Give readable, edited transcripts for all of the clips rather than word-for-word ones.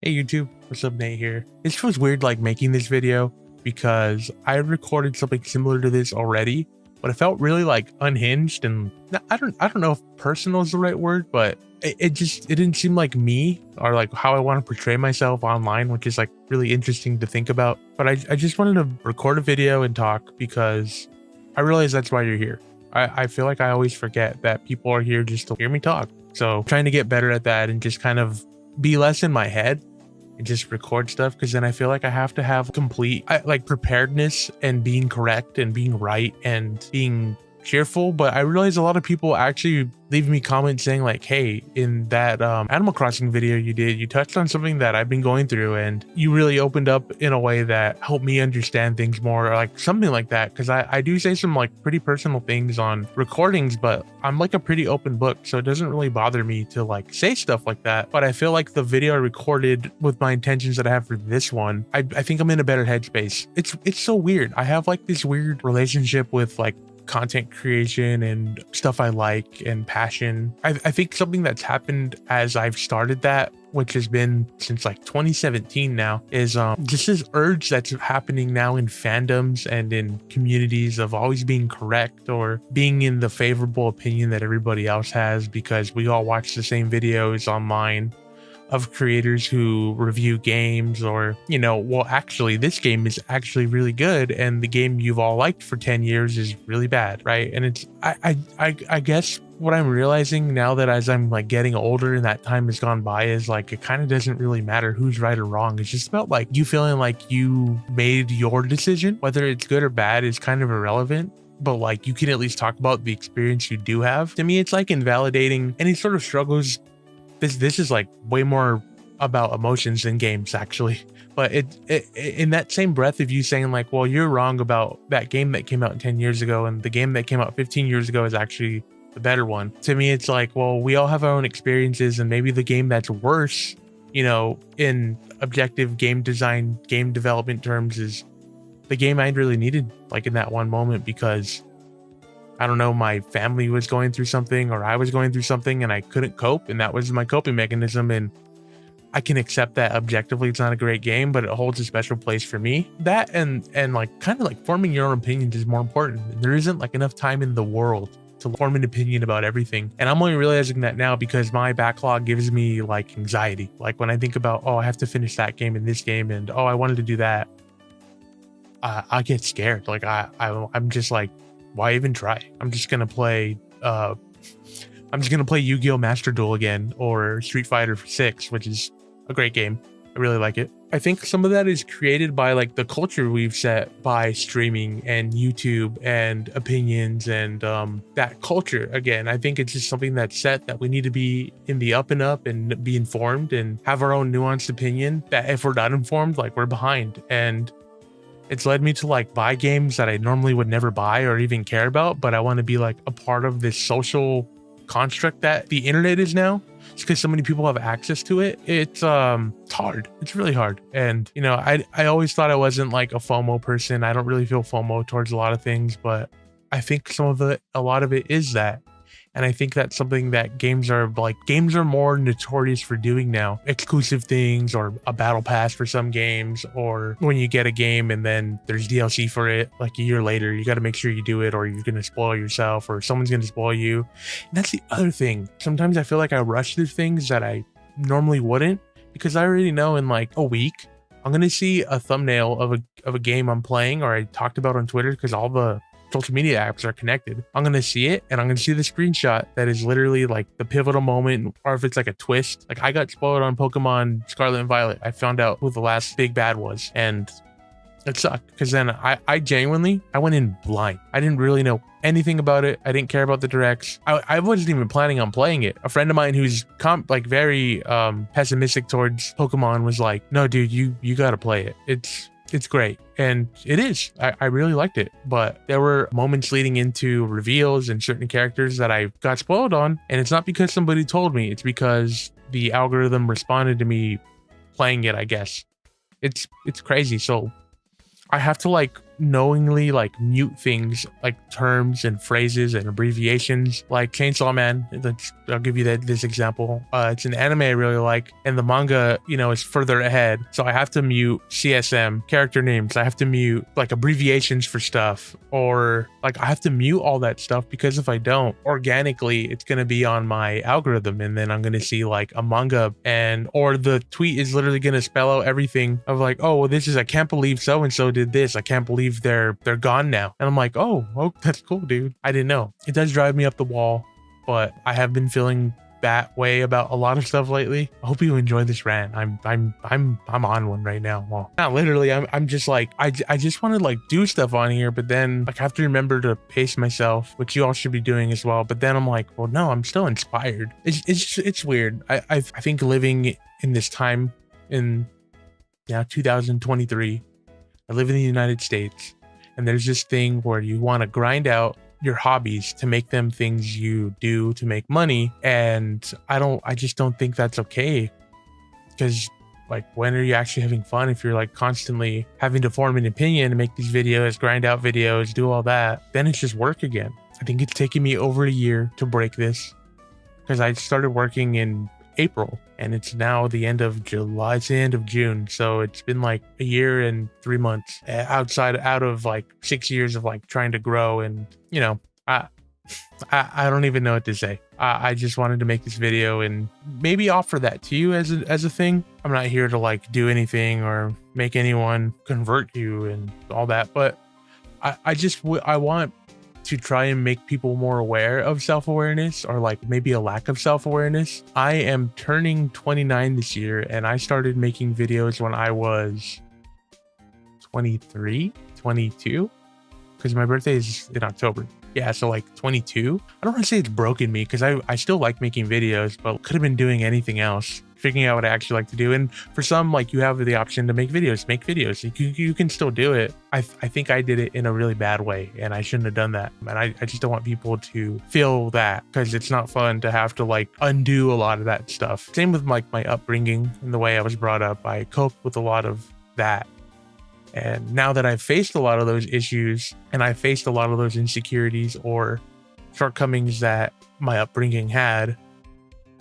Hey YouTube, WassupNate here. It feels weird like making this video because I recorded something similar to this already, but it felt really like unhinged and I don't know if personal is the right word, but it didn't seem like me or like how I want to portray myself online, which is like really interesting to think about. But I just wanted to record a video and talk because I realize that's why you're here. I feel like I always forget that people are here just to hear me talk. So trying to get better at that and just kind of be less in my head and just record stuff, because then I feel like I have to have complete like preparedness and being correct and being right and being cheerful. But I realize a lot of people actually leave me comments saying like, hey, in that Animal Crossing video you did, you touched on something that I've been going through and you really opened up in a way that helped me understand things more, or like something like that. Because I do say some like pretty personal things on recordings, but I'm like a pretty open book, so it doesn't really bother me to like say stuff like that. But I feel like the video I recorded with my intentions that I have for this one, I think I'm in a better headspace. It's so weird. I have like this weird relationship with like content creation and stuff I like and passion. I think something that's happened as I've started that, which has been since like 2017 now, is just this urge that's happening now in fandoms and in communities of always being correct or being in the favorable opinion that everybody else has, because we all watch the same videos online of creators who review games, or, you know, well, actually this game is actually really good and the game you've all liked for 10 years is really bad, right? And it's I guess what I'm realizing now, that as I'm like getting older and that time has gone by, is like it kind of doesn't really matter who's right or wrong. It's just about like you feeling like you made your decision. Whether it's good or bad is kind of irrelevant, but like you can at least talk about the experience you do have. To me, it's like invalidating any sort of struggles. This is like way more about emotions than games, actually. But it in that same breath of you saying like, well, you're wrong about that game that came out 10 years ago and the game that came out 15 years ago is actually the better one. To me, it's like, well, we all have our own experiences, and maybe the game that's worse, you know, in objective game design, game development terms, is the game I really needed like in that one moment, because I don't know, my family was going through something or I was going through something and I couldn't cope, and that was my coping mechanism. And I can accept that objectively it's not a great game, but it holds a special place for me. That and like kind of like forming your own opinions is more important. There isn't like enough time in the world to form an opinion about everything. And I'm only realizing that now because my backlog gives me like anxiety. Like when I think about, oh, I have to finish that game and this game, and oh, I wanted to do that, I get scared. Like I'm just like, why even try? I'm just gonna play Yu-Gi-Oh! Master Duel again, or Street Fighter 6, which is a great game. I really like it. I think some of that is created by like the culture we've set by streaming and YouTube and opinions and that culture. Again, I think it's just something that's set, that we need to be in the up and up and be informed and have our own nuanced opinion, that if we're not informed, like we're behind. And it's led me to like buy games that I normally would never buy or even care about, but I want to be like a part of this social construct that the internet is now. It's because so many people have access to it. It's hard. It's really hard. And you know, I always thought I wasn't like a FOMO person. I don't really feel FOMO towards a lot of things, but I think a lot of it is that. And I think that's something that games are more notorious for doing now. Exclusive things, or a battle pass for some games, or when you get a game and then there's DLC for it like a year later, you got to make sure you do it or you're going to spoil yourself or someone's going to spoil you. And that's the other thing. Sometimes I feel like I rush through things that I normally wouldn't, because I already know in like a week I'm going to see a thumbnail of a game I'm playing or I talked about on Twitter, because all the social media apps are connected. I'm going to see it and I'm going to see the screenshot that is literally like the pivotal moment, or if it's like a twist. Like I got spoiled on Pokemon Scarlet and Violet. I found out who the last big bad was, and it sucked, because then I genuinely, I went in blind. I didn't really know anything about it. I didn't care about the directs. I wasn't even planning on playing it. A friend of mine who's very pessimistic towards Pokemon was like, no dude, you got to play it. It's great. And it is. I really liked it. But there were moments leading into reveals and certain characters that I got spoiled on. And it's not because somebody told me. It's because the algorithm responded to me playing it, I guess. It's crazy. So I have to like knowingly like mute things like terms and phrases and abbreviations, like Chainsaw Man. I'll give you this example. It's an anime I really like, and the manga, you know, is further ahead, so I have to mute CSM, character names. I have to mute like abbreviations for stuff, or like I have to mute all that stuff, because if I don't, organically it's going to be on my algorithm, and then I'm going to see like a manga, and or the tweet is literally going to spell out everything of like, oh, well, this is, I can't believe so and so did this, I can't believe they're gone now. And I'm like, oh, that's cool, dude. I didn't know. It does drive me up the wall, but I have been feeling that way about a lot of stuff lately. I hope you enjoy this rant. I'm on one right now. Well, not literally. I'm just like, I just want to like do stuff on here, but then like I have to remember to pace myself, which you all should be doing as well. But then I'm like, well, no, I'm still inspired. It's weird. I think living in this time in 2023, I live in the United States, and there's this thing where you want to grind out your hobbies to make them things you do to make money. And I just don't think that's okay, because like, when are you actually having fun if you're like constantly having to form an opinion and make these videos, grind out videos, do all that? Then it's just work again. I think it's taken me over a year to break this, because I started working in April and it's now the end of July. It's the end of June, so it's been like a year and 3 months out of like 6 years of like trying to grow. And you know, I don't even know what to say. I just wanted to make this video and maybe offer that to you as a thing. I'm not here to like do anything or make anyone convert you and all that, but I want to try and make people more aware of self-awareness, or like maybe a lack of self-awareness. I am turning 29 this year, and I started making videos when I was 23, 22, because my birthday is in October. Yeah, so like 22. I don't want to say it's broken me, because I still like making videos, but could have been doing anything else, figuring out what I actually like to do. And for some, like, you have the option to make videos. You can still do it. I think I did it in a really bad way, and I shouldn't have done that. And I just don't want people to feel that, because it's not fun to have to like undo a lot of that stuff. Same with like my upbringing and the way I was brought up. I coped with a lot of that. And now that I've faced a lot of those issues, and I faced a lot of those insecurities or shortcomings that my upbringing had,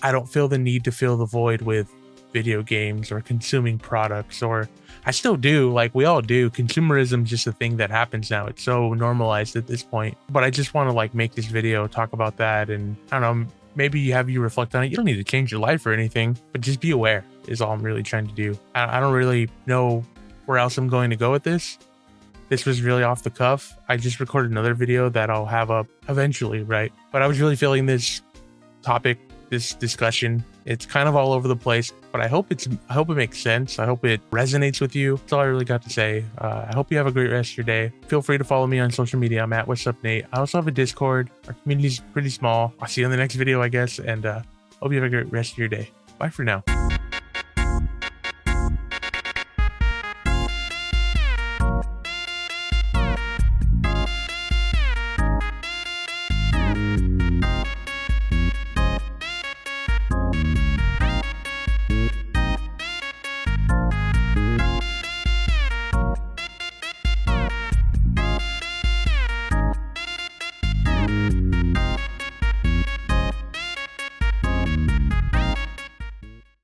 I don't feel the need to fill the void with video games or consuming products. Or I still do, like we all do. Consumerism is just a thing that happens now. It's so normalized at this point. But I just want to like make this video, talk about that, and I don't know, maybe you reflect on it. You don't need to change your life or anything, but just be aware is all I'm really trying to do. I don't really know where else I'm going to go with this. This was really off the cuff. I just recorded another video that I'll have up eventually, right? But I was really feeling this topic, this discussion. It's kind of all over the place, but I hope it makes sense. I hope it resonates with you. That's all I really got to say. I hope you have a great rest of your day. Feel free to follow me on social media. I'm at WassupNate. I also have a Discord. Our community's pretty small. I'll see you in the next video, I guess, and hope you have a great rest of your day. Bye for now.